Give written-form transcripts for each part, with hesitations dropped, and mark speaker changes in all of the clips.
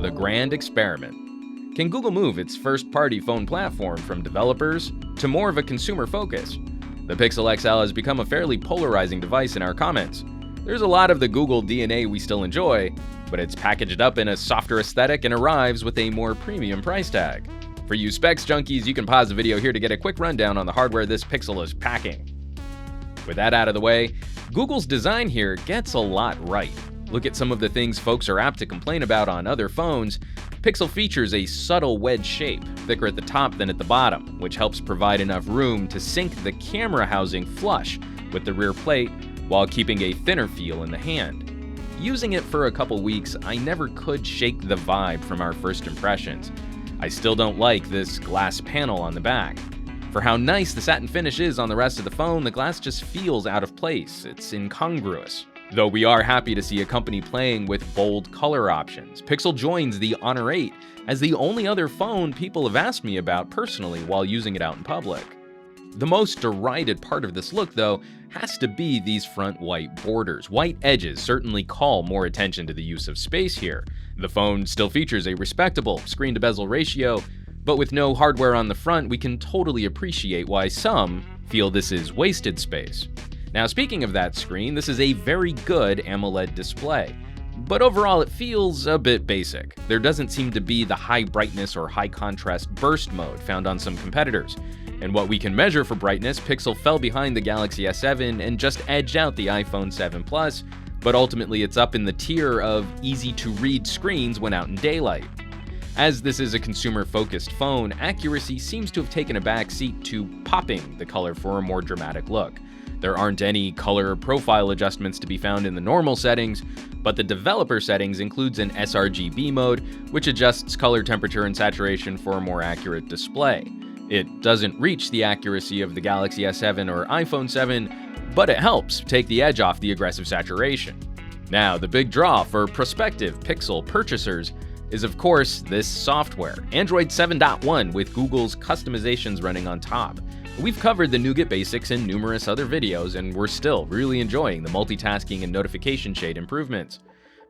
Speaker 1: The grand experiment. Can Google move its first-party phone platform from developers to more of a consumer focus? The Pixel XL has become a fairly polarizing device in our comments. There's a lot of the Google DNA we still enjoy, but it's packaged up in a softer aesthetic and arrives with a more premium price tag. For you specs junkies, you can pause the video here to get a quick rundown on the hardware this Pixel is packing. With that out of the way, Google's design here gets a lot right. Look at some of the things folks are apt to complain about on other phones. Pixel features a subtle wedge shape, thicker at the top than at the bottom, which helps provide enough room to sink the camera housing flush with the rear plate while keeping a thinner feel in the hand. Using it for a couple weeks, I never could shake the vibe from our first impressions. I still don't like this glass panel on the back. For how nice the satin finish is on the rest of the phone, the glass just feels out of place. It's incongruous. Though we are happy to see a company playing with bold color options, Pixel joins the Honor 8 as the only other phone people have asked me about personally while using it out in public. The most derided part of this look, though, has to be these front white borders. White edges certainly call more attention to the use of space here. The phone still features a respectable screen-to-bezel ratio, but with no hardware on the front, we can totally appreciate why some feel this is wasted space. Now, speaking of that screen, this is a very good AMOLED display, but overall it feels a bit basic. There doesn't seem to be the high brightness or high contrast burst mode found on some competitors. And what we can measure for brightness, Pixel fell behind the Galaxy S7 and just edged out the iPhone 7 Plus, but ultimately it's up in the tier of easy-to-read screens when out in daylight. As this is a consumer-focused phone, accuracy seems to have taken a back seat to popping the color for a more dramatic look. There aren't any color profile adjustments to be found in the normal settings, but the developer settings includes an sRGB mode, which adjusts color temperature and saturation for a more accurate display. It doesn't reach the accuracy of the Galaxy S7 or iPhone 7, but it helps take the edge off the aggressive saturation. Now, the big draw for prospective Pixel purchasers is of course this software, Android 7.1 with Google's customizations running on top. We've covered the Nougat basics in numerous other videos, and we're still really enjoying the multitasking and notification shade improvements.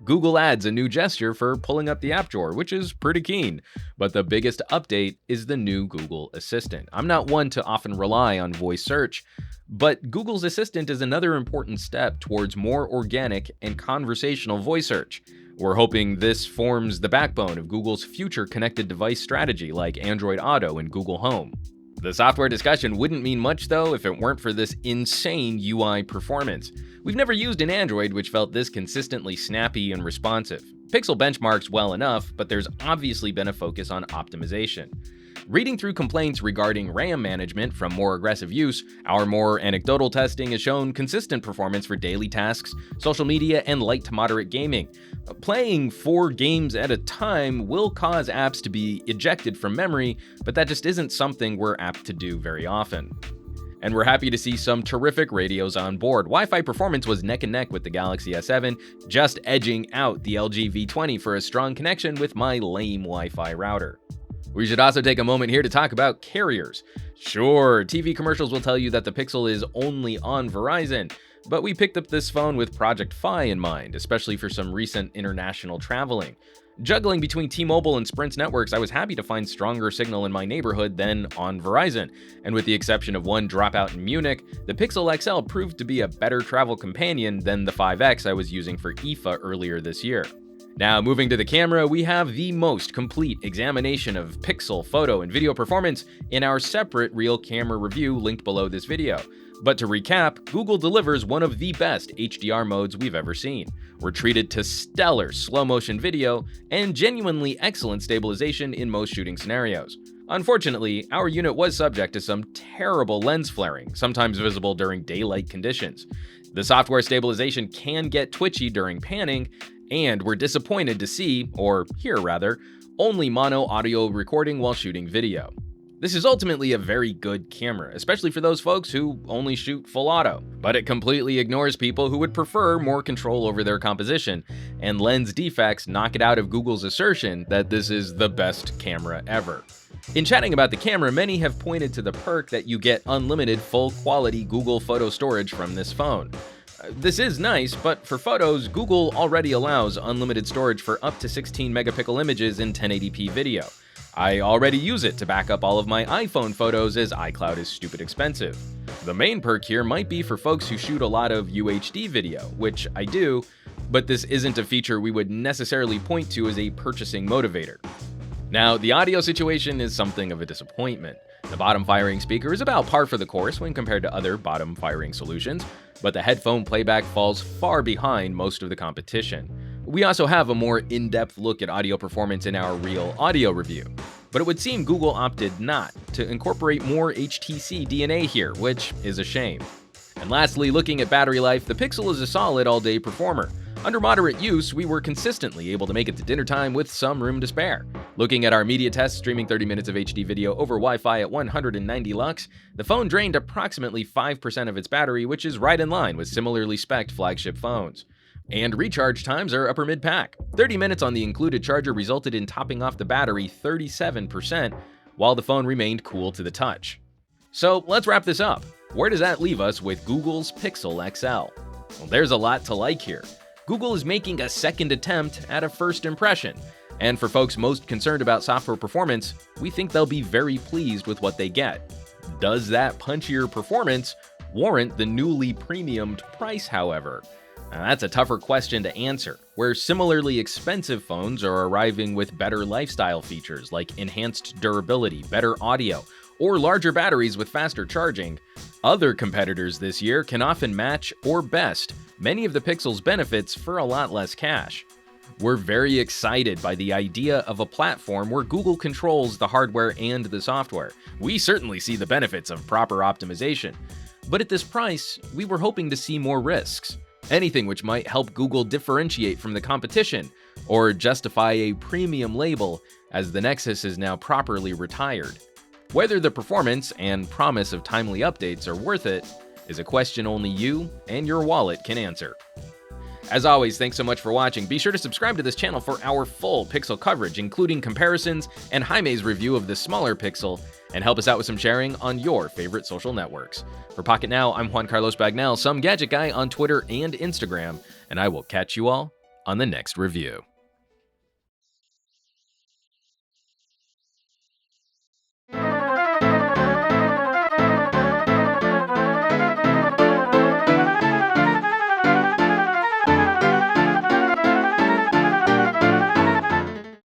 Speaker 1: Google adds a new gesture for pulling up the app drawer, which is pretty keen, but the biggest update is the new Google Assistant. I'm not one to often rely on voice search, but Google's Assistant is another important step towards more organic and conversational voice search. We're hoping this forms the backbone of Google's future connected device strategy like Android Auto and Google Home. The software discussion wouldn't mean much though if it weren't for this insane UI performance. We've never used an Android which felt this consistently snappy and responsive. Pixel benchmarks well enough, but there's obviously been a focus on optimization. Reading through complaints regarding RAM management from more aggressive use, our more anecdotal testing has shown consistent performance for daily tasks, social media, and light to moderate gaming. Playing 4 games at a time will cause apps to be ejected from memory, but that just isn't something we're apt to do very often. And we're happy to see some terrific radios on board. Wi-Fi performance was neck and neck with the Galaxy S7, just edging out the LG V20 for a strong connection with my lame Wi-Fi router. We should also take a moment here to talk about carriers. Sure, TV commercials will tell you that the Pixel is only on Verizon, but we picked up this phone with Project Fi in mind, especially for some recent international traveling. Juggling between T-Mobile and Sprint's networks, I was happy to find stronger signal in my neighborhood than on Verizon, and with the exception of one dropout in Munich, the Pixel XL proved to be a better travel companion than the 5X I was using for IFA earlier this year. Now, moving to the camera, we have the most complete examination of Pixel photo and video performance in our separate real camera review linked below this video. But to recap, Google delivers one of the best HDR modes we've ever seen. We're treated to stellar slow-motion video and genuinely excellent stabilization in most shooting scenarios. Unfortunately, our unit was subject to some terrible lens flaring, sometimes visible during daylight conditions. The software stabilization can get twitchy during panning, and we're disappointed to see, or hear rather, only mono audio recording while shooting video. This is ultimately a very good camera, especially for those folks who only shoot full auto, but it completely ignores people who would prefer more control over their composition, and lens defects knock it out of Google's assertion that this is the best camera ever. In chatting about the camera, many have pointed to the perk that you get unlimited full-quality Google photo storage from this phone. This is nice, but for photos, Google already allows unlimited storage for up to 16 megapixel images in 1080p video. I already use it to back up all of my iPhone photos as iCloud is stupid expensive. The main perk here might be for folks who shoot a lot of UHD video, which I do, but this isn't a feature we would necessarily point to as a purchasing motivator. Now, the audio situation is something of a disappointment. The bottom-firing speaker is about par for the course when compared to other bottom-firing solutions, but the headphone playback falls far behind most of the competition. We also have a more in-depth look at audio performance in our Real Audio review, but it would seem Google opted not to incorporate more HTC DNA here, which is a shame. And lastly, looking at battery life, the Pixel is a solid all-day performer. Under moderate use, we were consistently able to make it to dinner time with some room to spare. Looking at our media test, streaming 30 minutes of HD video over Wi-Fi at 190 lux, the phone drained approximately 5% of its battery, which is right in line with similarly spec'd flagship phones. And recharge times are upper mid-pack. 30 minutes on the included charger resulted in topping off the battery 37%, while the phone remained cool to the touch. So let's wrap this up. Where does that leave us with Google's Pixel XL? Well, there's a lot to like here. Google is making a second attempt at a first impression, and for folks most concerned about software performance, we think they'll be very pleased with what they get. Does that punchier performance warrant the newly premiumed price, however? Now, that's a tougher question to answer. Where similarly expensive phones are arriving with better lifestyle features like enhanced durability, better audio, or larger batteries with faster charging, other competitors this year can often match or best many of the Pixel's benefits for a lot less cash. We're very excited by the idea of a platform where Google controls the hardware and the software. We certainly see the benefits of proper optimization. But at this price, we were hoping to see more risks. Anything which might help Google differentiate from the competition, or justify a premium label as the Nexus is now properly retired. Whether the performance and promise of timely updates are worth it is a question only you and your wallet can answer. As always, thanks so much for watching. Be sure to subscribe to this channel for our full Pixel coverage, including comparisons and Jaime's review of the smaller Pixel, and help us out with some sharing on your favorite social networks. For Pocketnow, I'm Juan Carlos Bagnell, some gadget guy on Twitter and Instagram, and I will catch you all on the next review.